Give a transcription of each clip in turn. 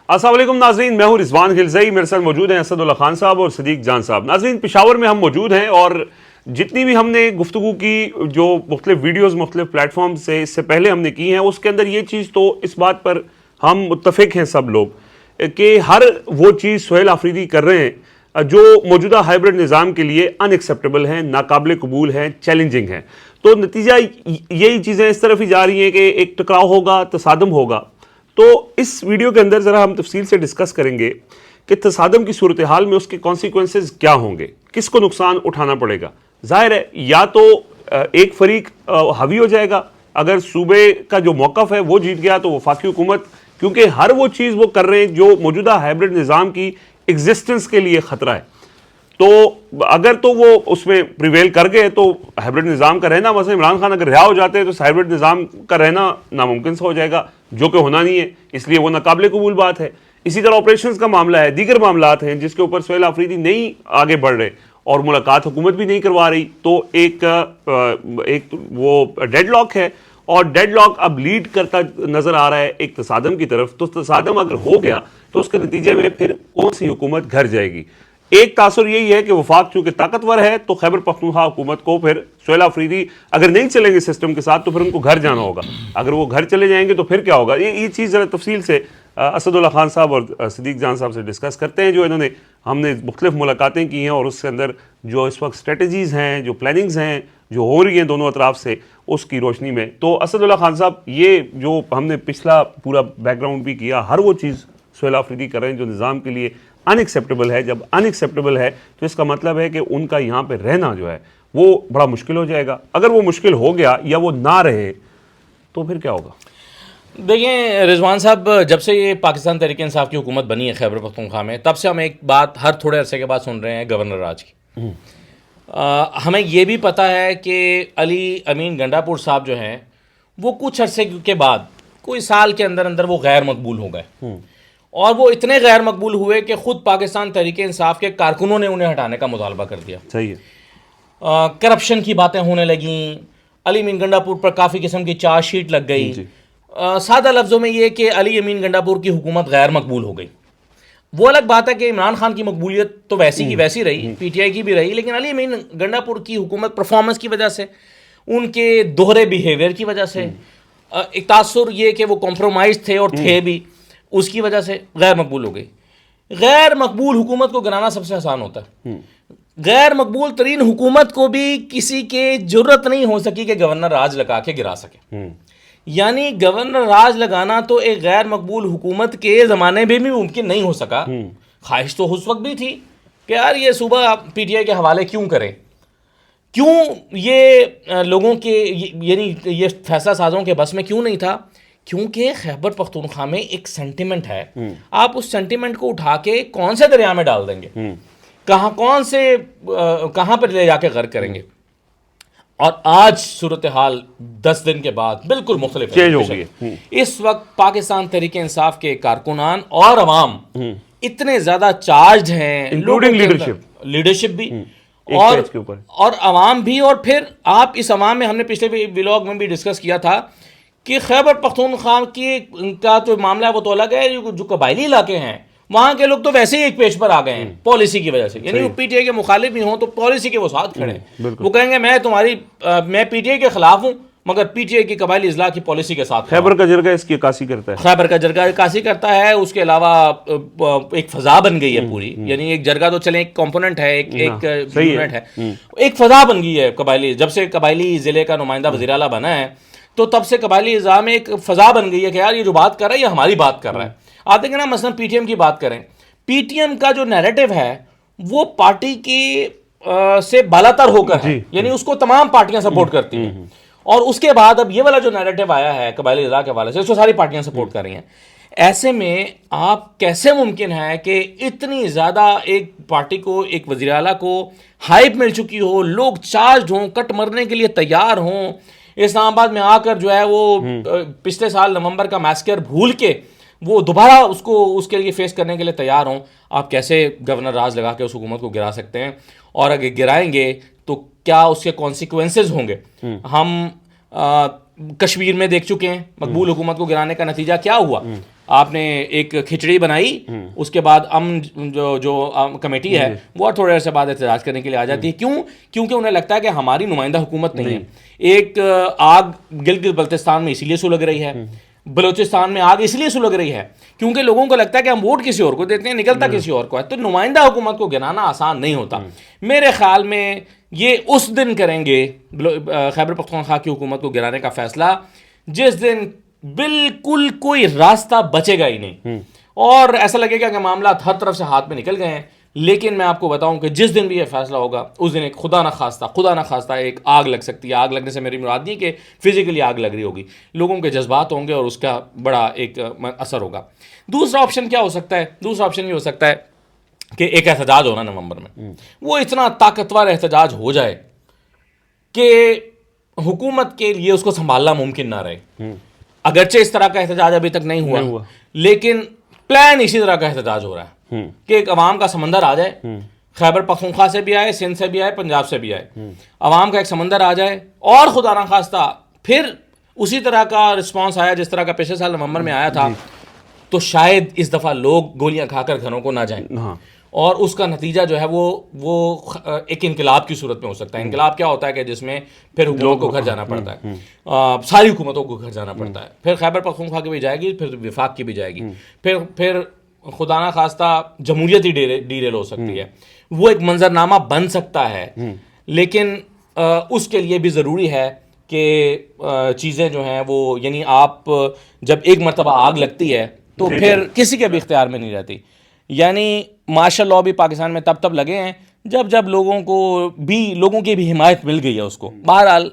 السلام علیکم ناظرین، میں ہوں رضوان غلزئی، میرے ساتھ موجود ہیں اسد اللہ خان صاحب اور صدیق جان صاحب۔ ناظرین، پشاور میں ہم موجود ہیں اور جتنی بھی ہم نے گفتگو کی، جو مختلف ویڈیوز مختلف پلیٹ فارم سے اس سے پہلے ہم نے کی ہیں، اس کے اندر یہ چیز تو اس بات پر ہم متفق ہیں سب لوگ کہ ہر وہ چیز سہیل آفریدی کر رہے ہیں جو موجودہ ہائیبرڈ نظام کے لیے ان ایکسیپٹیبل ہیں، ناقابل قبول ہیں، چیلنجنگ ہیں۔ تو نتیجہ یہی چیزیں اس طرف ہی جا رہی ہیں کہ ایک ٹکراؤ ہوگا، تصادم ہوگا۔ تو اس ویڈیو کے اندر ذرا ہم تفصیل سے ڈسکس کریں گے کہ تصادم کی صورتحال میں اس کے کانسیکوینسز کیا ہوں گے، کس کو نقصان اٹھانا پڑے گا۔ ظاہر ہے یا تو ایک فریق حاوی ہو جائے گا، اگر صوبے کا جو موقف ہے وہ جیت گیا تو وفاقی حکومت، کیونکہ ہر وہ چیز وہ کر رہے ہیں جو موجودہ ہائیبرڈ نظام کی ایگزسٹنس کے لیے خطرہ ہے، تو اگر تو وہ اس میں پریویل کر گئے تو ہائیبرڈ نظام کا رہنا، مثلا عمران خان اگر رہا ہو جاتے ہیں تو ہائیبرڈ نظام کا رہنا ناممکن سا ہو جائے گا، جو کہ ہونا نہیں ہے، اس لیے وہ ناقابل قبول بات ہے۔ اسی طرح آپریشنز کا معاملہ ہے، دیگر معاملات ہیں جس کے اوپر سہیل آفریدی نہیں آگے بڑھ رہے اور ملاقات حکومت بھی نہیں کروا رہی، تو ایک وہ ڈیڈ لاک ہے، اور ڈیڈ لاک اب لیڈ کرتا نظر آ رہا ہے ایک تصادم کی طرف۔ تو تصادم اگر ہو گیا تو اس کے نتیجے میں پھر کون سی حکومت گھر جائے گی؟ ایک تاثر یہی ہے کہ وفاق چونکہ طاقتور ہے تو خیبر پختونخوا حکومت کو پھر سہیل آفریدی اگر نہیں چلیں گے سسٹم کے ساتھ تو پھر ان کو گھر جانا ہوگا، اگر وہ گھر چلے جائیں گے تو پھر کیا ہوگا؟ یہ چیز ذرا تفصیل سے اسد اللہ خان صاحب اور صدیق جان صاحب سے ڈسکس کرتے ہیں، جو ہم نے مختلف ملاقاتیں کی ہیں اور اس کے اندر جو اس وقت اسٹریٹجیز ہیں، جو پلاننگز ہیں جو ہو رہی ہیں دونوں اطراف سے، اس کی روشنی میں۔ تو اسد اللہ خان صاحب، یہ جو ہم نے پچھلا پورا بیک گراؤنڈ بھی کیا، ہر وہ چیز سہیل آفریدی کر رہے ہیں جو نظام کے لیے ان ایکسیپٹیبل ہے۔ جب ان ایکسیپٹیبل ہے تو اس کا مطلب ہے کہ ان کا یہاں پہ رہنا جو ہے وہ بڑا مشکل ہو جائے گا۔ اگر وہ مشکل ہو گیا یا وہ نہ رہے تو پھر کیا ہوگا؟ دیکھیں رضوان صاحب، جب سے یہ پاکستان تحریک انصاف کی حکومت بنی ہے خیبر پختونخوا میں، تب سے ہم ایک بات ہر تھوڑے عرصے کے بعد سن رہے ہیں گورنر راج کی۔ ہمیں یہ بھی پتہ ہے کہ علی امین گنڈا پور صاحب جو ہیں وہ کچھ عرصے کے بعد، کوئی سال کے اندر اندر وہ غیر مقبول ہو گئے، اور وہ اتنے غیر مقبول ہوئے کہ خود پاکستان تحریک انصاف کے کارکنوں نے انہیں ہٹانے کا مطالبہ کر دیا۔ صحیح ہے۔ کرپشن کی باتیں ہونے لگیں، علی امین گنڈا پور پر کافی قسم کی چارج شیٹ لگ گئی۔ سادہ لفظوں میں یہ کہ علی امین گنڈا پور کی حکومت غیر مقبول ہو گئی۔ وہ الگ بات ہے کہ عمران خان کی مقبولیت تو ویسی کی ویسی رہی، پی ٹی آئی کی بھی رہی، لیکن علی امین گنڈا پور کی حکومت پرفارمنس کی وجہ سے، ان کے دوہرے بیہیویئر کی وجہ سے، ایک تاثر یہ کہ وہ کمپرومائز تھے اور تھے بھی، اس کی وجہ سے غیر مقبول ہو گئی۔ غیر مقبول حکومت کو گرانا سب سے آسان ہوتا ہے۔ غیر مقبول ترین حکومت کو بھی کسی کے جرت نہیں ہو سکی کہ گورنر راج لگا کے گرا سکے۔ یعنی گورنر راج لگانا تو ایک غیر مقبول حکومت کے زمانے میں بھی ممکن نہیں ہو سکا۔ خواہش تو اس وقت بھی تھی کہ یار یہ صوبہ پی ٹی آئی کے حوالے کیوں کریں، کیوں یہ لوگوں کے یعنی یہ فیصلہ سازوں کے بس میں کیوں نہیں تھا، کیونکہ خیبر پختونخوا میں ایک سینٹیمنٹ ہے۔ آپ اس سینٹیمنٹ کو اٹھا کے کون سے دریا میں ڈال دیں گے، کہاں پر لے جا کے غرق کریں گے؟ اور آج صورتحال 10 دن کے بعد بالکل مختلف چینج ہو گئی ہے۔ اس وقت پاکستان تحریک انصاف کے کارکنان اور عوام اتنے زیادہ چارجڈ ہیں، انکلوڈنگ لیڈرشپ بھی اور عوام بھی۔ اور پھر آپ اس عوام میں، ہم نے پچھلے ولاگ میں بھی ڈسکس کیا تھا کہ خیبر پختونخوا کا جو معاملہ ہے وہ تو الگ ہے، جو قبائلی علاقے ہیں وہاں کے لوگ تو ویسے ہی ایک پیش پر آ گئے ہیں پالیسی کی وجہ سے، یعنی وہ پی ٹی آئی کے مخالف بھی ہوں تو پالیسی کے وہ ساتھ کھڑے ہیں، وہ کہیں گے میں پی ٹی آئی کے خلاف ہوں مگر پی ٹی آئی کی قبائلی اضلاع کی پالیسی کے ساتھ۔ خیبر کا جرگہ اس کی عکاسی کرتا ہے، خیبر کا جرگہ عکاسی کرتا ہے۔ اس کے علاوہ ایک فضا بن گئی ہے پوری، یعنی ایک جرگہ تو چلیں ایک کمپوننٹ ہے، ایک یونٹ ہے، ایک فضا بن گئی ہے قبائلی۔ جب سے قبائلی ضلع کا نمائندہ وزیر اعلیٰ بنا ہے تو تب سے قبائلی اضلاع میں ایک فضا بن گئی ہے کہ یار یہ جو بات کر رہا ہے یہ ہماری بات کر رہا ہے۔ آپ دیکھیں نا، مثلا پی ٹی ایم کی بات کریں، پی ٹی ایم کا جو نیریٹو ہے وہ پارٹی کی سے بالاتر ہو کر ہے، یعنی اس کو تمام پارٹیاں سپورٹ کرتی ہیں، اور اس کے بعد اب یہ والا جو نیریٹو آیا ہے قبائلی اضلاع کے حوالے سے، اس کو ساری پارٹیاں سپورٹ کر رہی ہیں۔ ایسے میں آپ کیسے ممکن ہے کہ اتنی زیادہ ایک پارٹی کو، ایک وزیر اعلیٰ کو ہائپ مل چکی ہو، لوگ چارجڈ ہوں، کٹ مرنے کے لیے تیار ہوں، اسلام آباد میں آ کر جو ہے وہ پچھلے سال نومبر کا میسکر بھول کے وہ دوبارہ اس کے لیے فیس کرنے کے لیے تیار ہوں؟ آپ کیسے گورنر راج لگا کے اس حکومت کو گرا سکتے ہیں؟ اور اگر گرائیں گے تو کیا اس کے کانسیکوینسز ہوں گے؟ ہم کشمیر میں دیکھ چکے ہیں مقبول حکومت کو گرانے کا نتیجہ کیا ہوا۔ آپ نے ایک کھچڑی بنائی, اس کے بعد جو کمیٹی ہے وہ تھوڑے عرصے بعد احتجاج کرنے کے لیے آ جاتی ہے. کیونکہ انہیں لگتا ہے کہ ہماری نمائندہ حکومت نہیں ہے. ایک آگ گلگت بلتستان میں اسی لیے سلگ رہی ہے, بلوچستان میں آگ اس لیے سلگ رہی ہے کیونکہ لوگوں کو لگتا ہے کہ ہم ووٹ کسی اور کو دیتے ہیں, نکلتا کسی اور کو ہے. تو نمائندہ حکومت کو گرانا آسان نہیں ہوتا. میرے خیال میں یہ اس دن کریں گے خیبر پختونخوا کی حکومت کو گرانے کا فیصلہ جس دن بالکل کوئی راستہ بچے گا ہی نہیں, اور ایسا لگے گا کہ معاملات ہر طرف سے ہاتھ میں نکل گئے ہیں. لیکن میں آپ کو بتاؤں کہ جس دن بھی یہ فیصلہ ہوگا اس دن ایک خدا نہ خواستہ ایک آگ لگ سکتی ہے. آگ لگنے سے میری مراد نہیں کہ فزیکلی آگ لگ رہی ہوگی, لوگوں کے جذبات ہوں گے اور اس کا بڑا ایک اثر ہوگا. دوسرا آپشن کیا ہو سکتا ہے؟ دوسرا آپشن یہ ہو سکتا ہے کہ ایک احتجاج ہونا نومبر میں, وہ اتنا طاقتور احتجاج ہو جائے کہ حکومت کے لیے اس کو سنبھالنا ممکن نہ رہے. اگرچہ اس طرح کا احتجاج ابھی تک نہیں ہوا لیکن پلان اسی طرح کا احتجاج ہو رہا ہے کہ ایک عوام کا سمندر آ جائے, خیبر پختونخوا سے بھی آئے, سندھ سے بھی آئے, پنجاب سے بھی آئے, عوام کا ایک سمندر آ جائے, اور خدا نہ خواستہ پھر اسی طرح کا رسپانس آیا جس طرح کا پچھلے سال نومبر میں آیا تھا, تو شاید اس دفعہ لوگ گولیاں کھا کر گھروں کو نہ جائیں, اور اس کا نتیجہ جو ہے وہ ایک انقلاب کی صورت میں ہو سکتا ہے. انقلاب کیا ہوتا ہے کہ جس میں پھر حکومت کو گھر جانا پڑتا ہے, ساری حکومتوں کو گھر جانا پڑتا ہے, پھر خیبر پختونخوا کی بھی جائے گی, پھر وفاق کی بھی جائے گی, پھر خدا نہ خواستہ جمہوریت ہی ڈیریل ہو سکتی ہے. وہ ایک منظرنامہ بن سکتا ہے, لیکن اس کے لیے بھی ضروری ہے کہ چیزیں جو ہیں وہ, یعنی آپ جب ایک مرتبہ آگ لگتی ہے تو پھر کسی کے بھی اختیار میں نہیں رہتی. یعنی مارشل لاء بھی پاکستان میں تب لگے ہیں جب لوگوں کی بھی حمایت مل گئی ہے اس کو. بہرحال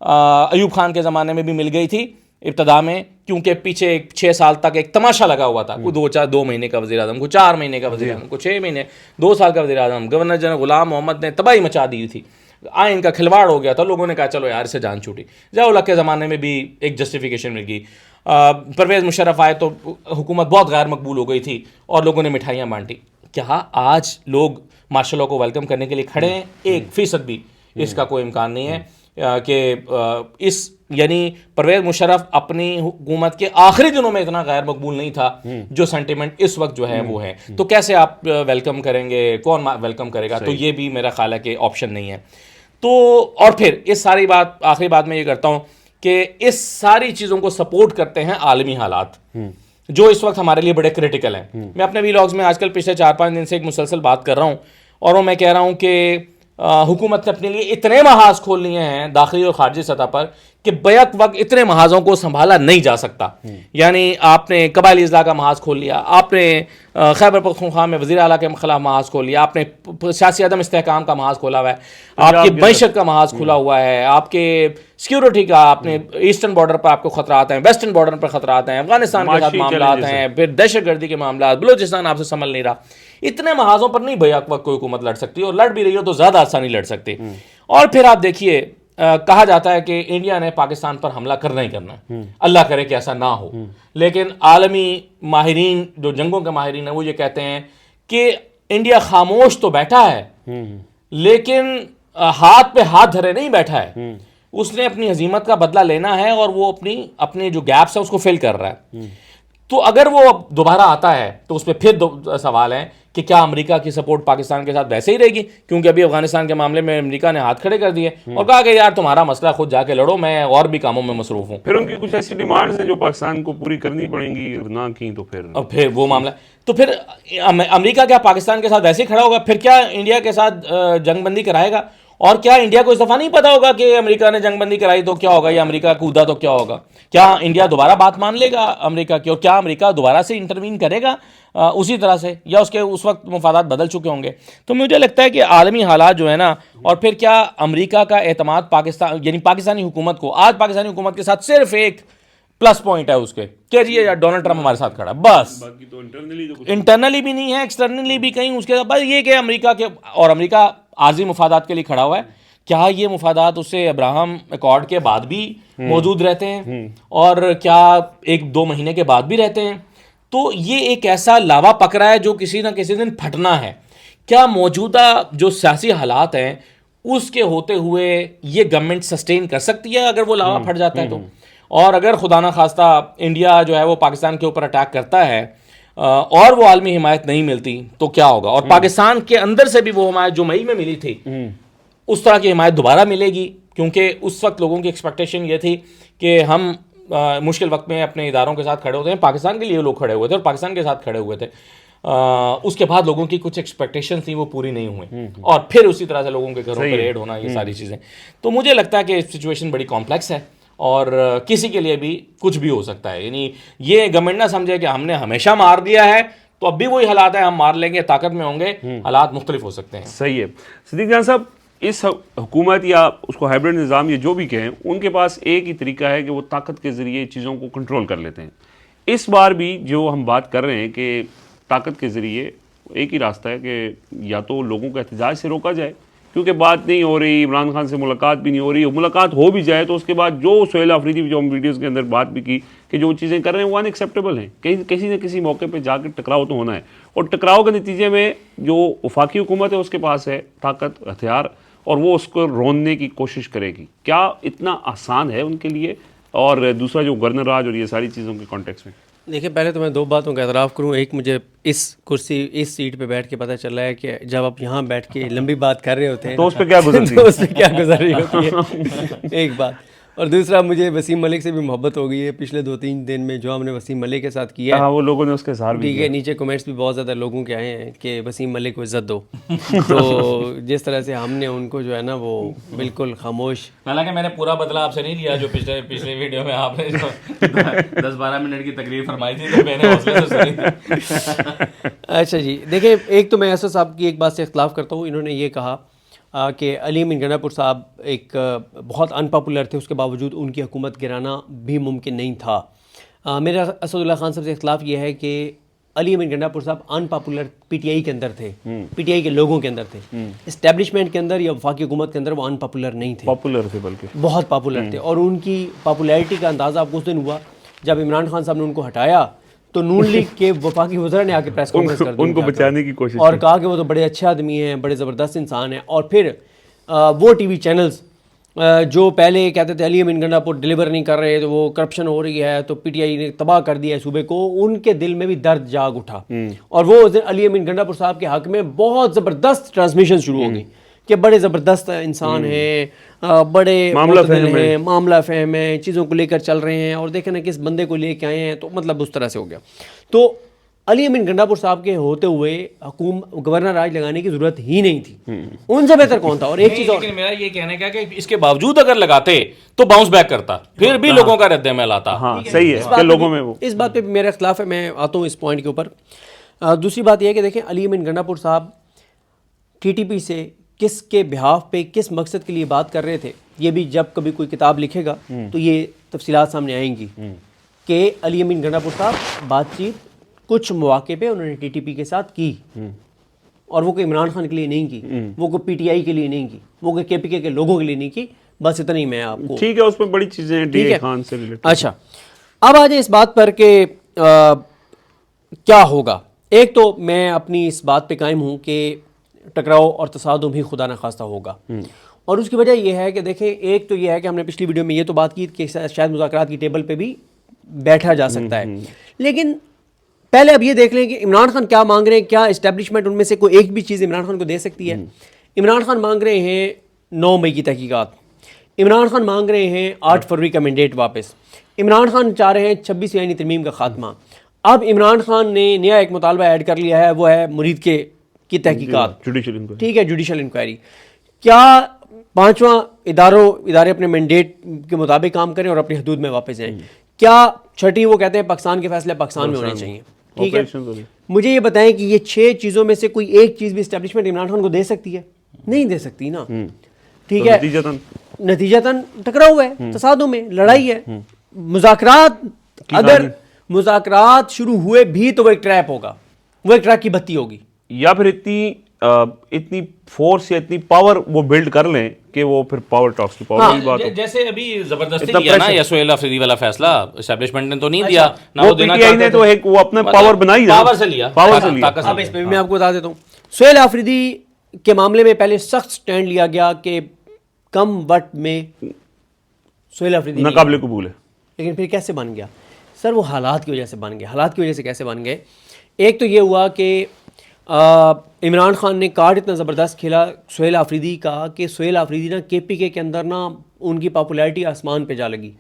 ایوب خان کے زمانے میں بھی مل گئی تھی ابتدا میں, کیونکہ پیچھے 6 سال تک ایک تماشا لگا ہوا تھا, کوئی 2 مہینے کا وزیر اعظم, کوئی 4 مہینے کا وزیر اعظم, کوئی 6 مہینے, 2 سال کا وزیر اعظم. گورنر جنرل غلام محمد نے تباہی مچا دی تھی, آئین کا کھلواڑ ہو گیا تھا, لوگوں نے کہا چلو یار اسے جان چھوٹی. ضیاء الحق کے زمانے میں بھی ایک جسٹیفیکیشن مل گئی. پرویز مشرف آئے تو حکومت بہت غیر مقبول ہو گئی تھی اور لوگوں نے مٹھائیاں بانٹی. کیا آج لوگ مارشل لاء کو ویلکم کرنے کے لیے کھڑے ہیں؟ 1% بھی اس کا کوئی امکان نہیں ہے کہ یعنی پرویز مشرف اپنی حکومت کے آخری دنوں میں اتنا غیر مقبول نہیں تھا جو سینٹیمنٹ اس وقت جو ہے وہ ہے. تو کیسے آپ ویلکم کریں گے, کون ویلکم کرے گا؟ تو یہ بھی میرا خیال ہے کہ آپشن نہیں ہے. تو اور پھر اس ساری آخری بات میں یہ کرتا ہوں کہ اس ساری چیزوں کو سپورٹ کرتے ہیں عالمی حالات جو اس وقت ہمارے لیے بڑے کریٹیکل ہیں. میں اپنے ویلاگز میں آج کل پچھلے 4-5 دن سے ایک مسلسل بات کر رہا ہوں, اور وہ میں کہہ رہا ہوں کہ حکومت نے اپنے لیے اتنے محاذ کھول لیے ہیں داخلی اور خارجی سطح پر کہ بیک وقت اتنے محاذوں کو سنبھالا نہیں جا سکتا. یعنی آپ نے قبائلی اضلاع کا محاذ کھول لیا, آپ نے خیبر پختونخوا میں وزیر اعلیٰ کے خلاف محاذ کھول لیا, آپ نے سیاسی عدم استحکام کا محاذ کھولا ہوا ہے, آپ کی معیشت کا محاذ کھلا ہوا ہے, آپ کے سیکیورٹی کا, آپ نے ایسٹرن بارڈر پر آپ کو خطرات ہیں, ویسٹرن بارڈر پر خطرات ہیں, افغانستان کے ساتھ معاملات ہیں, پھر دہشت گردی کے معاملات, بلوچستان آپ سے سنبھل نہیں رہا. اتنے محاذوں پر نہیں بیک وقت کوئی حکومت لڑ سکتی, اور لڑ بھی رہی ہو تو زیادہ آسانی لڑ سکتی. اور پھر آپ دیکھیے کہا جاتا ہے کہ انڈیا نے پاکستان پر حملہ کرنا ہی کرنا ہے, اللہ کرے کہ ایسا نہ ہو, لیکن عالمی ماہرین جو جنگوں کے ماہرین ہیں وہ یہ کہتے ہیں کہ انڈیا خاموش تو بیٹھا ہے لیکن ہاتھ پہ ہاتھ دھرے نہیں بیٹھا ہے. اس نے اپنی ہزیمت کا بدلہ لینا ہے اور وہ اپنے جو گیپس ہیں اس کو فل کر رہا ہے. تو اگر وہ دوبارہ آتا ہے تو اس پہ پھر سوال ہیں کہ کیا امریکہ کی سپورٹ پاکستان کے ساتھ ویسے ہی رہے گی, کیونکہ ابھی افغانستان کے معاملے میں امریکہ نے ہاتھ کھڑے کر دیے اور کہا کہ یار تمہارا مسئلہ خود جا کے لڑو, میں اور بھی کاموں میں مصروف ہوں. پھر ان کی کچھ ایسی ڈیمانڈز ہیں جو پاکستان کو پوری کرنی پڑیں گی, نہ کی تو پھر وہ معاملہ, تو پھر امریکہ کیا پاکستان کے ساتھ ویسے ہی کھڑا ہوگا؟ پھر کیا انڈیا کے ساتھ جنگ بندی کرائے گا؟ اور کیا انڈیا کو اس دفعہ نہیں پتا ہوگا کہ امریکہ نے جنگ بندی کرائی تو کیا ہوگا, یا امریکہ کودا تو کیا ہوگا؟ کیا انڈیا دوبارہ بات مان لے گا امریکہ کی, اور کیا امریکہ دوبارہ سے انٹروین کرے گا اسی طرح سے, یا اس کے اس وقت مفادات بدل چکے ہوں گے؟ تو مجھے لگتا ہے کہ عالمی حالات جو ہے نا, اور پھر کیا امریکہ کا اعتماد پاکستان یعنی پاکستانی حکومت کو, آج پاکستانی حکومت کے ساتھ صرف ایک پلس پوائنٹ ہے اس کے کہ جی ڈونلڈ ٹرمپ ہمارے ساتھ کھڑا, بس. انٹرنلی بھی نہیں ہے, ایکسٹرنلی بھی کہیں اس کے ساتھ, بس یہ کہ امریکہ کے, اور امریکہ عارضی مفادات کے لیے کھڑا ہوا ہے. کیا یہ مفادات اس سے ابراہم ایکارڈ کے بعد بھی موجود رہتے ہیں, اور کیا 1-2 مہینے کے بعد بھی رہتے ہیں؟ تو یہ ایک ایسا لاوا پک رہا ہے جو کسی نہ کسی دن پھٹنا ہے. کیا موجودہ جو سیاسی حالات ہیں اس کے ہوتے ہوئے یہ گورنمنٹ سسٹین کر سکتی ہے اگر وہ لاوا پھٹ جاتا ہے تو؟ اور اگر خدا نخواستہ انڈیا جو ہے وہ پاکستان کے اوپر اٹیک کرتا ہے اور وہ عالمی حمایت نہیں ملتی تو کیا ہوگا؟ اور پاکستان کے اندر سے بھی وہ حمایت جو مئی میں ملی تھی اس طرح کی حمایت دوبارہ ملے گی، کیونکہ اس وقت لوگوں کی ایکسپیکٹیشن یہ تھی کہ ہم مشکل وقت میں اپنے اداروں کے ساتھ کھڑے ہوتے ہیں، پاکستان کے لیے لوگ کھڑے ہوئے تھے اور پاکستان کے ساتھ کھڑے ہوئے تھے. اس کے بعد لوگوں کی کچھ ایکسپیکٹیشن تھیں وہ پوری نہیں ہوئیں، اور پھر اسی طرح سے لوگوں کے گھروں پہ ریڈ ہونا، یہ ساری چیزیں. تو مجھے لگتا ہے کہ سچویشن بڑی کمپلیکس ہے اور کسی کے لیے بھی کچھ بھی ہو سکتا ہے. یعنی یہ گورنمنٹ نہ سمجھے کہ ہم نے ہمیشہ مار دیا ہے تو اب بھی وہی حالات ہیں، ہم مار لیں گے، طاقت میں ہوں گے، حالات مختلف ہو سکتے ہیں. صحیح ہے. صدیق جان صاحب، اس حکومت یا اس کو ہائبرڈ نظام یہ جو بھی کہیں، ان کے پاس ایک ہی طریقہ ہے کہ وہ طاقت کے ذریعے چیزوں کو کنٹرول کر لیتے ہیں. اس بار بھی جو ہم بات کر رہے ہیں کہ طاقت کے ذریعے ایک ہی راستہ ہے کہ یا تو لوگوں کو احتجاج سے روکا جائے، کیونکہ بات نہیں ہو رہی، عمران خان سے ملاقات بھی نہیں ہو رہی، ملاقات ہو بھی جائے تو اس کے بعد جو سہیل آفریدی جو ہم ویڈیوز کے اندر بات بھی کی کہ جو چیزیں کر رہے ہیں وہ ان ایکسیپٹیبل ہیں. کسی نہ کسی موقع پہ جا کے ٹکراؤ تو ہونا ہے، اور ٹکراؤ کے نتیجے میں جو وفاقی حکومت ہے اس کے پاس ہے طاقت، ہتھیار، اور وہ اس کو روننے کی کوشش کرے گی. کیا اتنا آسان ہے ان کے لیے؟ اور دوسرا جو گورنر راج اور یہ ساری چیزوں کے کانٹیکس میں، دیکھیں پہلے تو میں دو باتوں کا اعتراف کروں. ایک، مجھے اس کرسی، اس سیٹ پہ بیٹھ کے پتہ چل رہا ہے کہ جب آپ یہاں بیٹھ کے لمبی بات کر رہے ہوتے ہیں تو اس پہ کیا گزرتی تو اس پہ کیا گزر رہی ہوتی ہے، ایک بات. اور دوسرا، مجھے وسیم ملک سے بھی محبت ہو گئی ہے پچھلے 2-3 دن میں جو ہم نے وسیم ملک کے ساتھ کیا ہے. وہ لوگوں نے اس کے ساتھ بھی ٹھیک ہے، نیچے کمنٹس بھی بہت زیادہ لوگوں کے آئے ہیں کہ وسیم ملک کو عزت دو. تو جس طرح سے ہم نے ان کو جو ہے نا وہ بالکل خاموش، حالانکہ میں نے پورا بدلہ آپ سے نہیں لیا جو پچھلے ویڈیو میں آپ نے 10-12 منٹ کی تقریر فرمائی تھی تو میں نے حوصلے سے سنی تھی. اچھا جی، دیکھیں ایک تو میں اسد صاحب کی ایک بات سے اختلاف کرتا ہوں. انہوں نے یہ کہا کہ علی امین گنڈا پور صاحب ایک بہت ان پاپولر تھے، اس کے باوجود ان کی حکومت گرانا بھی ممکن نہیں تھا. میرا اسد اللہ خان صاحب سے اختلاف یہ ہے کہ علی امین گنڈا پور صاحب ان پاپولر پی ٹی آئی کے اندر تھے، پی ٹی آئی کے لوگوں کے اندر تھے. اسٹیبلشمنٹ کے اندر یا وفاقی حکومت کے اندر وہ ان پاپولر نہیں تھے، پاپولر تھے، بلکہ بہت پاپولر تھے. اور ان کی پاپولیرٹی کا اندازہ آپ کو اس دن ہوا جب عمران خان صاحب نے ان کو ہٹایا تو نون لیگ کے وفاقی وزراء نے آ کے پریس کانفرنس کر دی ان کو بچانے کی کوشش اور کہا کہ وہ تو بڑے اچھے آدمی ہیں، بڑے زبردست انسان ہیں. اور پھر وہ ٹی وی چینلز جو پہلے کہتے تھے علی امین گنڈا پور ڈلیور نہیں کر رہے تو وہ کرپشن ہو رہی ہے تو پی ٹی آئی نے تباہ کر دیا ہے صوبے کو، ان کے دل میں بھی درد جاگ اٹھا اور وہ علی امین گنڈا پور صاحب کے حق میں بہت زبردست ٹرانسمیشن شروع ہو گئی کہ بڑے زبردست انسان ہیں، بڑے معتدل ہیں، معاملہ فہم ہیں، چیزوں کو لے کر چل رہے ہیں، اور دیکھیں نا کس بندے کو لے کے آئے ہیں. تو مطلب اس طرح سے ہو گیا. تو علی امین گنڈا پور صاحب کے ہوتے ہوئے گورنر راج لگانے کی ضرورت ہی نہیں تھی، ان سے بہتر کون تھا. اور ایک چیز اور، لیکن میرا یہ کہنے کا کہ اس کے باوجود اگر لگاتے تو باؤنس بیک کرتا، پھر بھی لوگوں کا رد عمل آتا. ہاں صحیح ہے کہ لوگوں میں وہ، اس بات پہ بھی میرا اختلاف ہے. میں آتا ہوں اس پوائنٹ کے اوپر. دوسری بات یہ ہے کہ دیکھیں علی امین گنڈا پور صاحب ٹی ٹی پی سے کس کے بہاف پہ کس مقصد کے لیے بات کر رہے تھے، یہ بھی جب کبھی کوئی کتاب لکھے گا تو یہ تفصیلات سامنے آئیں گی کہ علی امین گنڈا پور صاحب بات چیت کچھ مواقع پہ انہوں نے ٹی ٹی پی کے ساتھ کی، اور وہ کوئی عمران خان کے لیے نہیں کی، وہ کوئی پی ٹی آئی کے لیے نہیں کی، وہ کوئی کے پی کے لوگوں کے لیے نہیں کی. بس اتنا ہی میں آپ کو، ٹھیک ہے، اس میں بڑی چیزیں ہیں ڈی اے خان سے ریلیٹڈ. اچھا اب آ جائیں اس بات پر کہ کیا ہوگا. ایک تو میں اپنی اس بات پہ قائم ہوں کہ ٹکراؤ اور تصادم ہی خدا نخواستہ ہوگا، اور اس کی وجہ یہ ہے کہ دیکھیں ایک تو یہ ہے کہ ہم نے پچھلی ویڈیو میں یہ تو بات کی کہ شاید مذاکرات کی ٹیبل پہ بھی بیٹھا جا سکتا ہے، لیکن پہلے اب یہ دیکھ لیں کہ عمران خان کیا مانگ رہے ہیں. کیا اسٹیبلشمنٹ ان میں سے کوئی ایک بھی چیز عمران خان کو دے سکتی ہے؟ عمران خان مانگ رہے ہیں 9 مئی کی تحقیقات، عمران خان مانگ رہے ہیں 8 فروری کا مینڈیٹ واپس، عمران خان چاہ رہے ہیں 26 آئینی ترمیم کا خاتمہ. اب عمران خان نے نیا ایک مطالبہ ایڈ کر لیا ہے، وہ ہے مرید کی تحقیقات، ٹھیک ہے، جوڈیشل انکوائری. کیا 5واں ادارے اپنے مینڈیٹ کے مطابق کام کریں اور اپنی حدود میں واپس جائیں؟ کیا 6ٹھی وہ کہتے ہیں پاکستان کے فیصلے پاکستان میں ہونے چاہیے؟ ٹھیک ہے، مجھے یہ بتائیں کہ یہ 6 چیزوں میں سے کوئی ایک چیز بھی اسٹیبلشمنٹ عمران خان کو دے سکتی ہے؟ نہیں دے سکتی نا. ٹھیک ہے، نتیجتاً ٹکراؤ ہے، تصادم ہے، لڑائی ہے. مذاکرات، اگر مذاکرات شروع ہوئے بھی تو وہ ایک ٹریپ ہوگا، وہ ایک ٹریپ کی بتی ہوگی، یا پھر اتنی فورس یا اتنی پاور وہ بلڈ کر لیں کہ وہ پھر پاور ٹاکس کی پاور کی بات ہو. جیسے ابھی زبردستی لیا نا یا سہیل آفریدی والا فیصلہ اسٹیبلشمنٹ نے تو نہیں دیا، نہ وہ پی ٹی آئی نے تو ایک وہ اپنے پاور بنائی، پاور سے لیا. اب اس پہ میں آپ کو بتا دیتا ہوں. سہیل آفریدی کے معاملے میں پہلے سخت سٹینڈ لیا گیا کہ کم وقت میں سہیل آفریدی ناقابل قبول ہے. لیکن پھر کیسے بن گیا سر؟ وہ حالات کی وجہ سے بن گیا. حالات کی وجہ سے کیسے بن گئے؟ ایک تو یہ ہوا کہ عمران خان نے کارڈ اتنا زبردست کھیلا سہیل آفریدی کا کہ سہیل آفریدی نا KPK کے اندر نا ان کی پاپولیرٹی آسمان پہ جا لگی.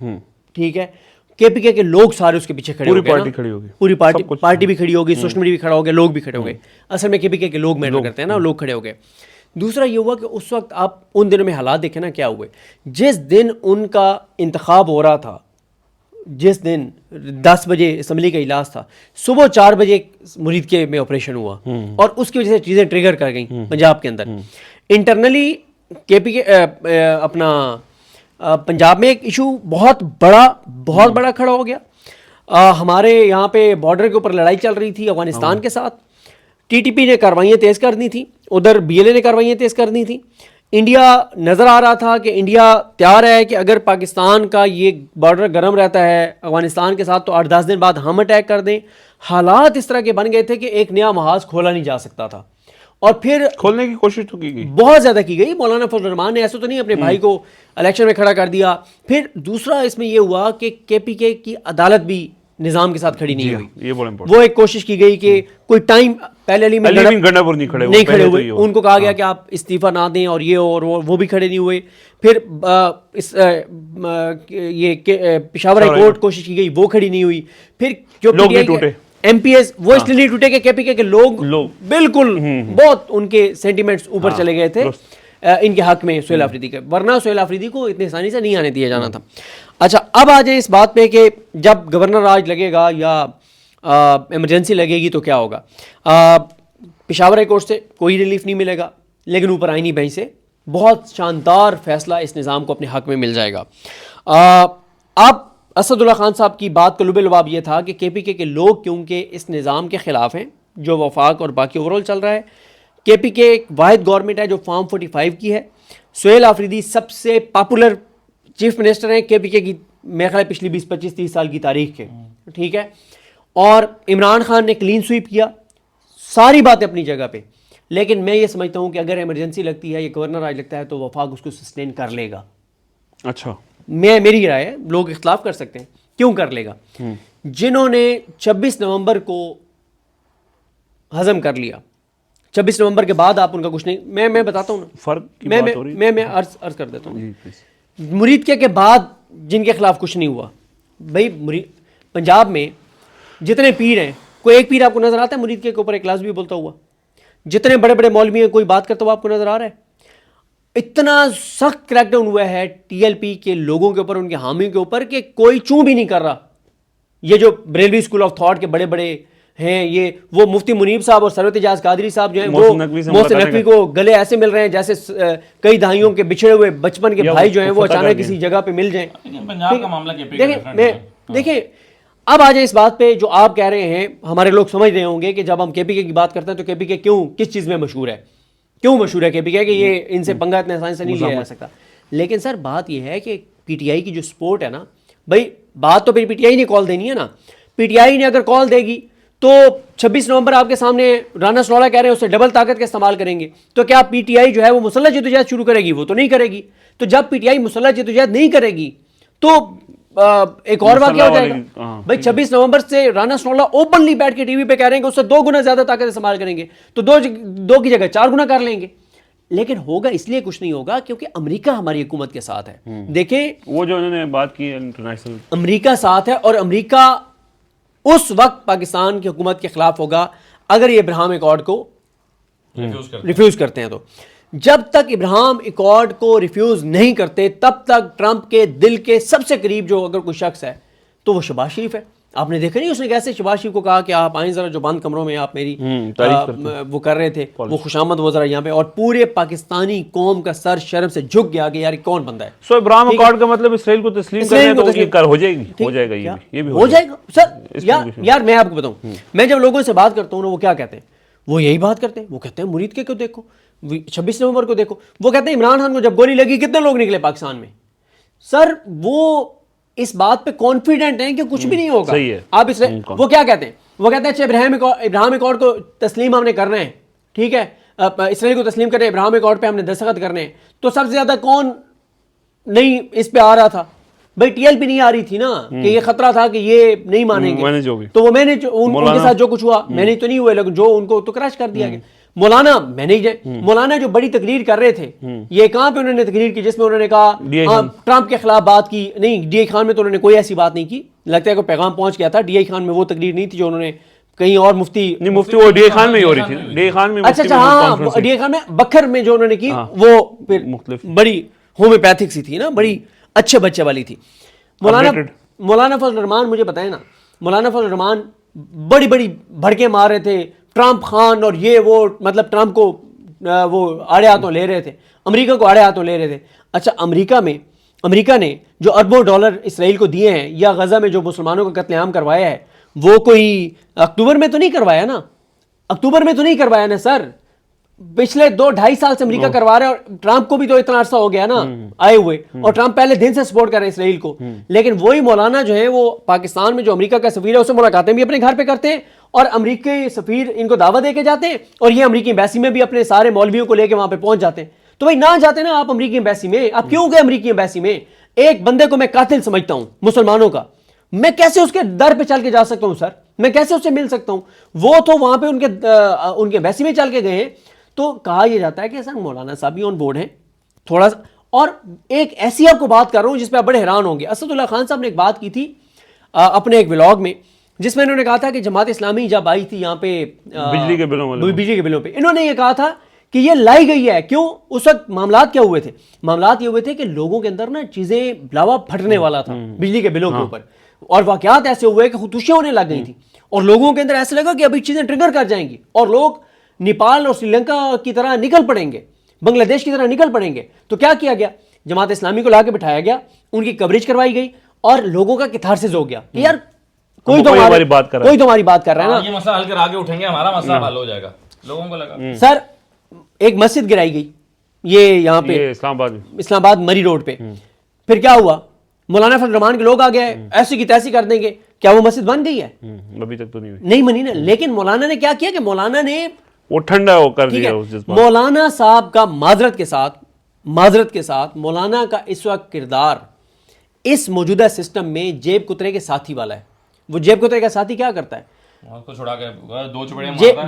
ٹھیک ہے, KPK کے لوگ سارے اس کے پیچھے کھڑے ہو گئے, پوری پارٹی بھی کھڑی ہوگی, سوشل میڈیا بھی کھڑا ہو گیا, لوگ بھی کھڑے ہو گئے. اصل میں KPK کے لوگ میٹر کرتے ہیں نا, لوگ کھڑے ہو گئے. دوسرا یہ ہوا کہ اس وقت آپ ان دنوں میں حالات دیکھیں نا کیا ہوئے. جس دن ان کا انتخاب ہو رہا تھا, جس دن 10 بجے اسمبلی کا اجلاس تھا, صبح 4 بجے مرید کے میں آپریشن ہوا اور اس کی وجہ سے چیزیں ٹریگر کر گئیں پنجاب کے اندر. انٹرنلی KPK اپنا پنجاب میں ایک ایشو بہت بڑا کھڑا ہو گیا. ہمارے یہاں پہ بارڈر کے اوپر لڑائی چل رہی تھی افغانستان کے ساتھ. TTP نے کاروائیاں تیز کر دی تھیں, ادھر BLA نے کاروائیاں تیز کر دی تھیں. انڈیا نظر آ رہا تھا کہ انڈیا تیار ہے کہ اگر پاکستان کا یہ بارڈر گرم رہتا ہے افغانستان کے ساتھ تو 8-10 دن بعد ہم اٹیک کر دیں. حالات اس طرح کے بن گئے تھے کہ ایک نیا محاذ کھولا نہیں جا سکتا تھا, اور پھر کھولنے کی کوشش تو کی گئی, بہت زیادہ کی گئی. مولانا فضل الرحمان نے ایسا تو نہیں اپنے بھائی کو الیکشن میں کھڑا کر دیا. پھر دوسرا اس میں یہ ہوا کہ KPK کی عدالت بھی نظام کے ساتھ کھڑی نہیں ہوئی. یہ بڑا امپورٹنٹ. وہ ایک کوشش کی گئی کہ کوئی ٹائم پہلے علی امین گنڈاپور نہیں کھڑے ہوئے, ان کو کہا گیا کہ آپ استعفیٰ نہ دیں, اور یہ اور وہ بھی کھڑے نہیں ہوئے. پھر یہ پشاور ہائی کورٹ کوشش کی گئی, وہ کھڑی نہیں ہوئی. پھر جو MPs وہ اس لیے نہیں ٹوٹے کہ KPK کے لوگ بالکل بہت ان کے سینٹیمنٹس اوپر چلے گئے تھے ان کے حق میں سہیل آفریدی کے, ورنہ سہیل آفریدی کو اتنی آسانی سے نہیں آنے دیا جانا تھا. اچھا, اب آ جائے اس بات پہ کہ جب گورنر راج لگے گا یا ایمرجنسی لگے گی تو کیا ہوگا. پشاور ہائی کورٹ سے کوئی ریلیف نہیں ملے گا, لیکن اوپر آئینی بینچ سے بہت شاندار فیصلہ اس نظام کو اپنے حق میں مل جائے گا. اب اسد اللہ خان صاحب کی بات کا لب لباب یہ تھا کہ KPK کے لوگ کیونکہ اس نظام کے خلاف ہیں جو وفاق اور باقی اوورال چل رہا ہے. KPK ایک واحد گورنمنٹ ہے جو فارم 45 کی ہے. سہیل آفریدی سب سے پاپولر چیف منسٹر ہیں KPK کی, میرے خیال پچھلی 20-25-30 سال کی تاریخ کے. ٹھیک ہے, اور عمران خان نے کلین سویپ کیا, ساری باتیں اپنی جگہ پہ. لیکن میں یہ سمجھتا ہوں کہ اگر ایمرجنسی لگتی ہے یا گورنر راج لگتا ہے تو وفاق اس کو سسٹین کر لے گا. اچھا, میری رائے ہے, لوگ اختلاف کر سکتے ہیں, کیوں کر لے گا. جنہوں نے 26 نومبر کو ہضم کر لیا, 26 نومبر کے بعد آپ ان کا کچھ نہیں, میں بتاتا ہوں نا فرق کی بات ہو رہی ہے. میں عرض کر دیتا ہوں. مرید کے بعد جن کے خلاف کچھ نہیں ہوا, بھائی پنجاب میں جتنے پیر ہیں, کوئی ایک پیر آپ کو نظر آتا ہے مرید کے اوپر ایک لفظ بھی بولتا ہوا؟ جتنے بڑے بڑے مولوی ہیں کوئی بات کرتا ہوا آپ کو نظر آ رہا ہے؟ اتنا سخت کریک ڈاؤن ہوا ہے TLP کے لوگوں کے اوپر, ان کے حامیوں کے اوپر, کہ کوئی چوں بھی نہیں کر رہا. یہ جو بریلوی اسکول آف تھاٹ کے بڑے بڑے ہیں, یہ وہ مفتی منیب صاحب اور سرورت اجاز قادری صاحب جو ہیں وہ محسن نقوی کو گلے ایسے مل رہے ہیں جیسے کئی دہائیوں کے بچھڑے ہوئے بچپن کے بھائی جو ہیں وہ اچانک کسی جگہ پہ مل جائیں. پنجاب کا معاملہ دیکھیں اب آ جائے اس بات پہ جو آپ کہہ رہے ہیں. ہمارے لوگ سمجھ رہے ہوں گے کہ جب ہم KPK کی بات کرتے ہیں تو KPK کیوں, کس چیز میں مشہور ہے, کیوں مشہور ہے KPK کہ یہ ان سے پنگا اتنے آسانی سے نہیں لیا جا سکتا. لیکن سر بات یہ ہے کہ PTI کی جو سپورٹ ہے نا, بھائی بات تو پھر PTI نے کال دینی ہے نا. PTI نے اگر کال دے گی تو 26 نومبر آپ کے سامنے رانا سلوڑا کہہ رہے ہیں اس سے ڈبل طاقت کا استعمال کریں گے, تو کیا PTI جو ہے وہ مسلح جدوجہد شروع کرے گی؟ وہ تو نہیں کرے گی. تو جب PTI مسلح جدوجہد نہیں کرے گی تو ایک اور واقعہ ہو جائے گا. بھائی 26 نومبر سے رانا سلوڑا اوپنلی بیٹھ کے TV پہ کہہ رہے ہیں کہ اس سے 2 گنا زیادہ طاقت استعمال کریں گے, تو 2 کی جگہ 4 گنا کر لیں گے. لیکن ہوگا اس لیے کچھ نہیں ہوگا کیونکہ امریکہ ہماری حکومت کے ساتھ ہے. دیکھیں وہ جو انہوں نے بات کی انٹرنیشنل, امریکہ ساتھ ہے, اور امریکہ اس وقت پاکستان کی حکومت کے خلاف ہوگا اگر یہ ابراہیم ایکارڈ کو ریفیوز کرتے ہیں. تو جب تک ابراہیم ایکارڈ کو ریفیوز نہیں کرتے تب تک ٹرمپ کے دل کے سب سے قریب جو اگر کوئی شخص ہے تو وہ شہباز شریف ہے. آپ نے دیکھا نہیں اس نے کیسے شہباز شریف کو کہا کہ آپ آئیں ذرا, جو بند کمروں میں آپ میری وہ کر رہے تھے, وہ خوشامد وہ ذرا یہاں پہ, اور پورے پاکستانی قوم کا سر شرم سے جھک گیا کہ یار کون بندہ ہے. سو ابراہیم ایکارڈ کا مطلب اسرائیل کو تسلیم کرنے تو یہ ہو جائے گی, ہو جائے گا, یہ بھی ہو جائے گا. سر یار میں آپ کو بتاؤں, میں جب لوگوں سے بات کرتا ہوں نا وہ کیا کہتے ہیں, وہ یہی بات کرتے ہیں, وہ کہتے ہیں مرید کے کو دیکھو, 26 نومبر کو دیکھو. وہ کہتے ہیں عمران خان کو جب گولی لگی کتنے لوگ نکلے پاکستان میں. سر وہ اس بات پہ کانفیڈنٹ ہیں کہ کچھ بھی نہیں ہوگا. آپ اس وہ کیا کہتے ہیں, وہ کہتے ہیں اچھا ابراہیم ایکارڈ کو تسلیم ہم نے کرنا ہے, ٹھیک ہے, اسرائیل کو تسلیم کرنے, ابراہیم ایکارڈ پہ ہم نے دستخط کرنے ہیں. تو سب سے زیادہ کون نہیں اس پہ آ رہا تھا, بھائی ٹی ایل پی نہیں آ رہی تھی نا کہ یہ خطرہ تھا کہ یہ نہیں مانیں گے, تو وہ میں نے ان کے ساتھ جو کچھ ہوا میں نے تو نہیں ہوئے, لیکن جو ان کو تو کریش کر دیا گیا. مولانا جو بڑی تقریر کر رہے تھے, یہ کہاں پہ انہوں نے تقریر کی جس میں انہوں نے کہا ٹرمپ کے خلاف بات کی؟ نہیں, ڈی آئی خان میں تو انہوں نے کوئی ایسی بات نہیں کی, لگتا ہے کوئی پیغام پہنچ گیا تھا. ڈی آئی خان میں وہ تقریر نہیں تھی جو انہوں نے کہیں اور مفتی وہ ڈی آئی خان میں ہی ہو رہی تھی, ڈی آئی خان میں, اچھا ہاں ڈی آئی خان میں بکھر میں جو انہوں نے کی وہ پھر بڑی ہومیوپیتھک سی تھی نا, بڑی اچھے بچے والی تھی. مولانا فضل الرحمان مجھے بتائیں نا, مولانا فضل الرحمان بڑی بڑی بھڑکے مار رہے تھے ٹرمپ خان اور یہ وہ, مطلب ٹرمپ کو وہ آڑے ہاتھوں لے رہے تھے, امریکہ کو آڑے ہاتھوں لے رہے تھے. اچھا امریکہ نے جو اربوں ڈالر اسرائیل کو دیے ہیں یا غزہ میں جو مسلمانوں کا قتل عام کروایا ہے, وہ کوئی اکتوبر میں تو نہیں کروایا نا, اکتوبر میں تو نہیں کروایا نا سر, پچھلے 2-2.5 سال سے امریکہ کروا رہا ہے, اور ٹرمپ کو بھی تو اتنا عرصہ ہو گیا نا آئے ہوئے, اور ٹرمپ پہلے دن سے سپورٹ کر رہے ہیں اسرائیل کو. لیکن وہی مولانا جو ہے وہ پاکستان میں جو امریکہ کا سفیر ہے اس سے ملاقاتیں بھی اپنے گھر پہ کرتے ہیں, اور امریکی سفیر ان کو دعوت دے کے جاتے ہیں, اور یہ امریکی ایمبیسی میں بھی اپنے سارے مولویوں کو لے کے وہاں پہ پہنچ جاتے ہیں. تو بھائی نہ جاتے نا آپ امریکی ایمبیسی میں, آپ کیوں گئے امریکی ایمبیسی میں؟ ایک بندے کو میں قاتل سمجھتا ہوں مسلمانوں کا, میں کیسے اس کے در پہ چل کے جا سکتا ہوں سر؟ میں کیسے اس سے مل سکتا ہوں؟ وہ تو وہاں پہ ان کے ایمبیسی میں چل کے گئے ہیں. تو کہا یہ جاتا ہے کہ سر مولانا صاحب بھی آن بورڈ ہیں تھوڑا سا. اور ایک ایسی آپ کو بات کر رہا ہوں جس پہ آپ بڑے حیران ہوں گے. اسد اللہ خان صاحب نے ایک بات کی تھی اپنے ایک ولاگ میں, جس میں انہوں نے کہا تھا کہ جماعت اسلامی جب آئی تھی یہاں پہ بجلی کے بلوں پہ, انہوں نے یہ کہا تھا کہ یہ لائی گئی ہے. کیوں؟ اس وقت معاملات کیا ہوئے تھے؟ معاملات یہ ہوئے تھے کہ لوگوں کے اندر نا چیزیں بلاوا پھٹنے والا تھا بجلی کے بلوں کے اوپر, اور واقعات ایسے ہوئے کہ خودکشیاں ہونے لگ گئی تھی, اور لوگوں کے اندر ایسے لگا کہ ابھی چیزیں ٹریگر کر جائیں گی, اور لوگ نیپال اور سری لنکا کی طرح نکل پڑیں گے, بنگلہ دیش کی طرح نکل پڑیں گے. تو کیا کیا گیا؟ جماعت اسلامی کو لا کے بٹھایا گیا, ان کی کوریج کروائی گئی, اور لوگوں کا کتھارسس ہو گیا کہ یار کوئی تو ہماری بات کر رہا ہے نا, یہ مسئلہ حل کر آگے اٹھیں گے, ہمارا مسئلہ حل ہو جائے گا. لوگوں کو لگا سر ایک مسجد گرائی گئی یہ یہاں پہ اسلام آباد مری روڈ پہ. پھر کیا ہوا؟ مولانا فضل الرحمان کے لوگ آ گئے, ایسی کی تیسی کر دیں گے. کیا وہ مسجد بن گئی ہے؟ ابھی تک تو نہیں بنی نا. لیکن مولانا نے کیا کیا کہ مولانا نے وہ ٹھنڈا ہو کر دیا. مولانا صاحب کا معذرت کے ساتھ مولانا کا اس وقت کردار اس موجودہ سسٹم میں جیب کترے کے ساتھی والا ہے. وہ جیب کترے کا ساتھی کیا کرتا ہے؟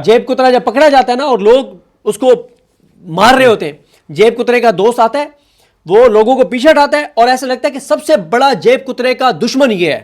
جیب کترا جب پکڑا جاتا ہے نا اور لوگ اس کو مار رہے ہوتے ہیں, جیب کترے کا دوست آتا ہے, وہ لوگوں کو پیچھے ہٹاتا ہے, اور ایسا لگتا ہے کہ سب سے بڑا جیب کترے کا دشمن یہ ہے.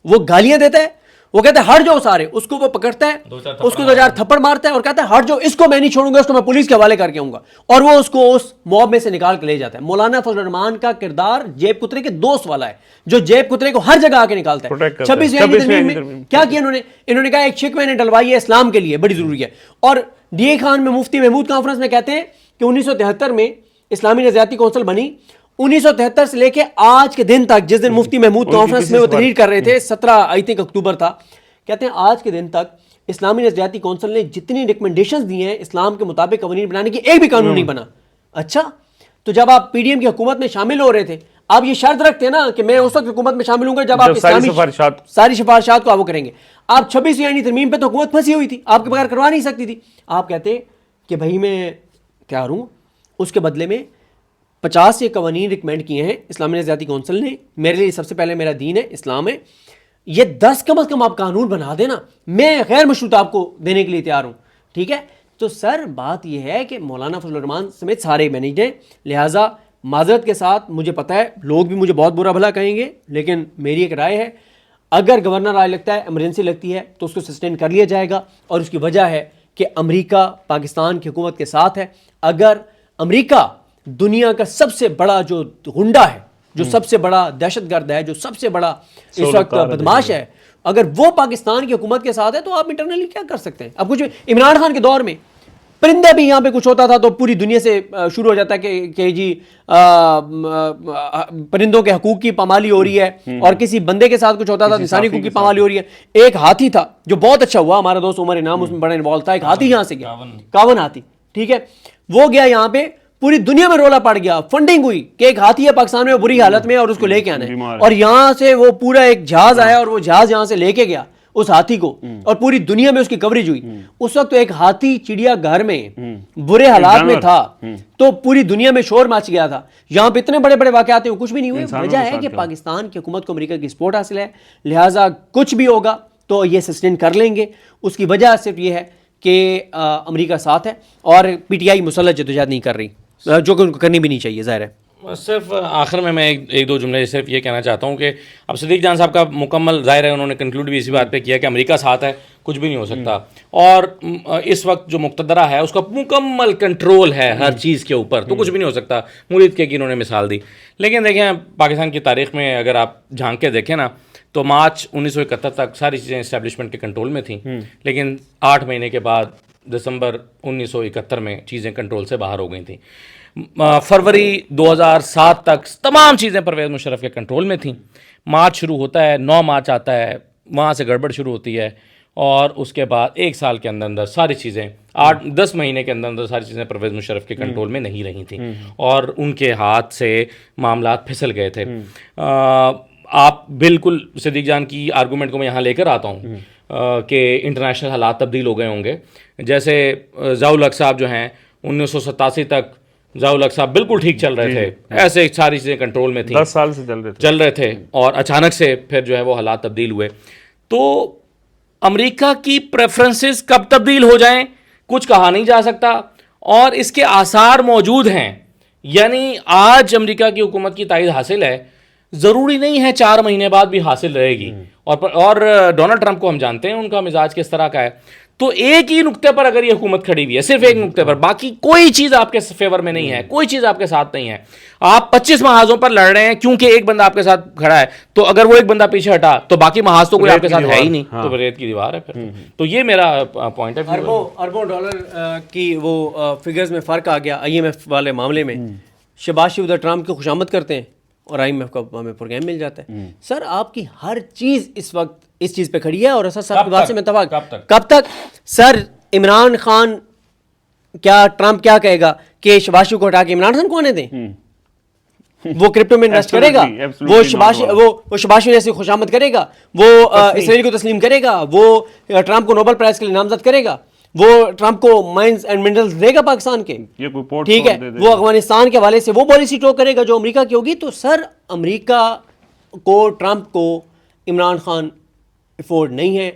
وہ گالیاں دیتا ہے, وہ کہتا ہے ہٹ جاؤ سارے, اس کو وہ پکڑتا ہے, اس کو 2-4 تھپڑ مارتا ہے اور کہتا ہے ہٹ جاؤ, اس کو میں نہیں چھوڑوں گا, اس کو میں پولیس کے حوالے کر کے آؤں گا, اور وہ اس کو اس موب میں سے نکال کے لے جاتا ہے. مولانا فضل الرحمان کا کردار جیب کترے کے دوست والا ہے, جو جیب کترے کو ہر جگہ آ کے نکالتا ہے. 26 میں کیا کیا انہوں نے کہا ایک شک میں نے ڈلوائی ہے اسلام کے لیے, بڑی ضروری ہے. اور ڈی اے خان میں مفتی محمود کانفرنس میں کہتے ہیں کہ 1973 میں اسلامی نظریاتی کونسل بنی, 1973 سے لے کے آج کے دن تک, جس دن مفتی محمود کانفرنس میں وہ تقریر کر رہے تھے 17 آئی تھنک اکتوبر تھا, کہتے ہیں آج کے دن تک اسلامی نظریاتی کونسل نے جتنی ریکمنڈیشنز دی ہیں اسلام کے مطابق قوانین بنانے کی, ایک بھی قانون نہیں بنا. اچھا تو جب آپ پی ڈی ایم کی حکومت میں شامل ہو رہے تھے, آپ یہ شرط رکھتے نا کہ میں اس وقت حکومت میں شامل ہوں گا جب آپ ساری سفارشات کو آپ وہ کریں گے. آپ 26 یعنی ترمیم پہ تو حکومت پھنسی ہوئی تھی, آپ کے بغیر کروا نہیں سکتی تھی. آپ کہتے کہ بھائی میں تیار ہوں, اس کے بدلے میں 50 یہ قوانین ریکمینڈ کیے ہیں اسلامی نظریاتی کونسل نے, میرے لیے سب سے پہلے میرا دین ہے, اسلام ہے, یہ 10 کم از کم آپ قانون بنا دینا, میں غیر مشروط آپ کو دینے کے لیے تیار ہوں. ٹھیک ہے. تو سر بات یہ ہے کہ مولانا فضل الرحمان سمیت سارے مینیجڈ ہیں, لہٰذا معذرت کے ساتھ مجھے پتہ ہے لوگ بھی مجھے بہت برا بھلا کہیں گے, لیکن میری ایک رائے ہے, اگر گورنر رائے لگتا ہے ایمرجنسی لگتی ہے تو اس کو سسٹین کر لیا جائے گا, اور اس کی وجہ ہے کہ امریکہ پاکستان کی حکومت کے ساتھ ہے. اگر امریکہ دنیا کا سب سے بڑا جو غنڈہ ہے, جو سب سے بڑا دہشت گرد ہے, جو سب سے بڑا اس وقت بدماش ہے, اگر وہ پاکستان کی حکومت کے ساتھ ہے تو آپ انٹرنلی کیا کر سکتے ہیں؟ اب کچھ عمران خان کے دور میں پرندہ بھی یہاں پہ کچھ ہوتا تھا تو پوری دنیا سے شروع ہو جاتا ہے کہ جی پرندوں کے حقوق کی پامالی ہو رہی ہے, اور کسی بندے کے ساتھ کچھ ہوتا تھا انسانی حقوق کی پامالی ہو رہی ہے. ایک ہاتھی تھا جو بہت اچھا ہوا, ہمارا دوست عمر انعام اس میں بڑا انوالو تھا, ایک ہاتھی یہاں سے گیا, کاون ہاتھی, ٹھیک ہے, وہ گیا یہاں پہ, پوری دنیا میں رولا پڑ گیا, فنڈنگ ہوئی کہ ایک ہاتھی ہے پاکستان میں بری حالت میں اور اس کو لے کے آنا ہے, اور یہاں سے وہ پورا ایک جہاز آیا اور وہ جہاز یہاں سے لے کے گیا, اس ہاتھی کو اور پوری دنیا میں اس کی کوریج ہوئی. اس وقت تو ایک ہاتھی چڑیا گھر میں برے حالات میں تھا تو پوری دنیا میں شور مچ گیا تھا. یہاں پہ اتنے بڑے بڑے واقعات ہیں کچھ بھی نہیں ہوئے. وجہ ہے کہ پاکستان کی حکومت کو امریکہ کی سپورٹ حاصل ہے, لہٰذا کچھ بھی ہوگا تو یہ سسٹین کر لیں گے. اس کی وجہ صرف یہ ہے کہ امریکہ ساتھ ہے اور پی ٹی آئی مسلح جدوجہد نہیں کر رہی, جو کہ ان کو کرنی بھی نہیں چاہیے, ظاہر ہے. صرف آخر میں ایک دو جملے صرف یہ کہنا چاہتا ہوں کہ اب صدیق جان صاحب کا مکمل ظاہر ہے انہوں نے کنکلوڈ بھی اسی بات پہ کیا کہ امریکہ ساتھ ہے, کچھ بھی نہیں ہو سکتا, اور اس وقت جو مقتدرہ ہے اس کا مکمل کنٹرول ہے ہر چیز کے اوپر, تو کچھ بھی نہیں ہو سکتا. مرید کے کی انہوں نے مثال دی. لیکن دیکھیں پاکستان کی تاریخ میں اگر آپ جھانک کے دیکھیں نا تو مارچ 1971 تک ساری چیزیں اسٹیبلشمنٹ کے کنٹرول میں تھیں, لیکن 8 مہینے کے بعد دسمبر 1971 میں چیزیں کنٹرول سے باہر ہو گئی تھیں. فروری 2007 تک تمام چیزیں پرویز مشرف کے کنٹرول میں تھیں. مارچ شروع ہوتا ہے, 9 مارچ آتا ہے, وہاں سے گڑبڑ شروع ہوتی ہے, اور اس کے بعد ایک سال کے اندر ساری چیزیں 8-10 مہینے کے اندر ساری چیزیں پرویز مشرف کے کنٹرول میں نہیں رہی تھیں, اور ان کے ہاتھ سے معاملات پھسل گئے تھے. آپ بالکل صدیق جان کی آرگومنٹ کو میں یہاں لے کر آتا ہوں کہ انٹرنیشنل حالات تبدیل ہو گئے ہوں گے. جیسے ضیاء الحق صاحب جو ہیں 1987 تک ضیاء الحق صاحب بالکل ٹھیک چل رہے تھے, ایسے ساری چیزیں کنٹرول میں تھیں, 10 سال سے چل رہے تھے, اور اچانک سے پھر جو ہے وہ حالات تبدیل ہوئے. تو امریکہ کی پریفرنسز کب تبدیل ہو جائیں کچھ کہا نہیں جا سکتا, اور اس کے آثار موجود ہیں. یعنی آج امریکہ کی حکومت کی تائید حاصل ہے, ضروری نہیں ہے 4 مہینے بعد بھی حاصل رہے گی. اور ڈونلڈ ٹرمپ کو ہم جانتے ہیں ان کا مزاج کس طرح کا ہے. تو ایک ہی نقطے پر اگر یہ حکومت کھڑی ہوئی ہے, صرف ایک نقطے پر, باقی کوئی چیز آپ کے فیور میں نہیں ہے, کوئی چیز آپ کے ساتھ نہیں ہے. آپ 25 محاذوں پر لڑ رہے ہیں کیونکہ ایک بندہ آپ کے ساتھ کھڑا ہے, تو اگر وہ ایک بندہ پیچھے ہٹا تو باقی محاذ تو کوئی آپ کے ساتھ ہے ہی نہیں, تو ریت کی دیوار ہے پھر. تو یہ میرا پوائنٹ ہے. اربوں ڈالر کی وہ فگرز میں فرق آ گیا IMF والے معاملے میں. شہباز شریف ادھر ٹرمپ کی خوشامد کرتے ہیں اور IMF کا ہمیں پروگرام مل جاتا ہے. سر آپ کی ہر چیز اس وقت اس چیز پہ کھڑی ہے, اور اسد صاحب کی بات سے میں اتفاق. کب تک سر عمران خان کیا ٹرمپ کیا کہے گا کہ شہباز شریف کو ہٹا کے عمران خان کو آنے دیں؟ وہ کرپٹو میں انویسٹ کرے گا, وہ شہباز شریف ایسی خوشامد کرے گا, وہ اسرائیل کو تسلیم کرے گا, وہ ٹرمپ کو نوبل پرائز کے لیے نامزد کرے گا, وہ ٹرمپ کو مائنز اینڈ منرلز دے گا پاکستان کے, ٹھیک ہے, وہ افغانستان کے حوالے سے وہ پالیسی ٹو کرے گا جو امریکہ کی ہوگی. تو سر امریکہ کو ٹرمپ کو عمران خان افورڈ نہیں ہے,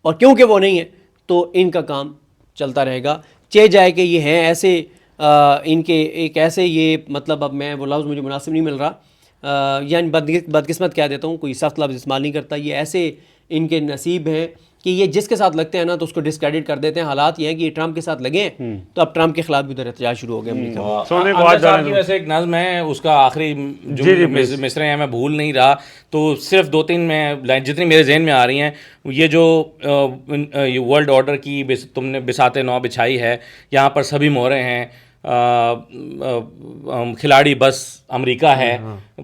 اور کیونکہ وہ نہیں ہے تو ان کا کام چلتا رہے گا. چہ جائے کہ یہ ہیں ایسے ان کے ایک ایسے یہ مطلب, اب میں وہ لفظ مجھے مناسب نہیں مل رہا, یعنی بدقسمت کہہ دیتا ہوں, کوئی سخت لفظ استعمال نہیں کرتا. یہ ایسے ان کے نصیب ہیں کہ یہ جس کے ساتھ لگتے ہیں نا تو اس کو ڈسکریڈٹ کر دیتے ہیں. حالات یہ ہیں کہ یہ ٹرمپ کے ساتھ لگے ہیں تو اب ٹرمپ کے خلاف بھی ادھر احتجاج شروع ہو گیا امریکہ. سونے کو صاحب کی ویسے ایک نظم ہے, اس کا آخری جو مصرے ہیں میں بھول نہیں رہا, تو صرف 2-3 میں جتنی میرے ذہن میں آ رہی ہیں, یہ جو ورلڈ آرڈر کی تم نے بساط نو بچھائی ہے, یہاں پر سبھی مورے ہیں, کھلاڑی بس امریکہ ہے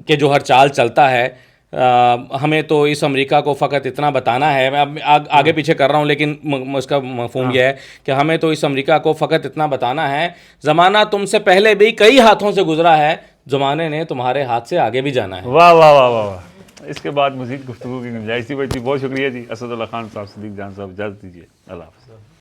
کہ جو ہر چال چلتا ہے. ہمیں تو اس امریکہ کو فقط اتنا بتانا ہے, میں آگے پیچھے کر رہا ہوں لیکن اس کا مفہوم یہ ہے کہ ہمیں تو اس امریکہ کو فقط اتنا بتانا ہے, زمانہ تم سے پہلے بھی کئی ہاتھوں سے گزرا ہے, زمانے نے تمہارے ہاتھ سے آگے بھی جانا ہے. واہ واہ واہ واہ. اس کے بعد مزید گفتگو کی گنجائش تھی. بہت شکریہ جی اسد اللہ خان صاحب, صدیق جان صاحب, اجازت دیجیے, اللہ حافظ.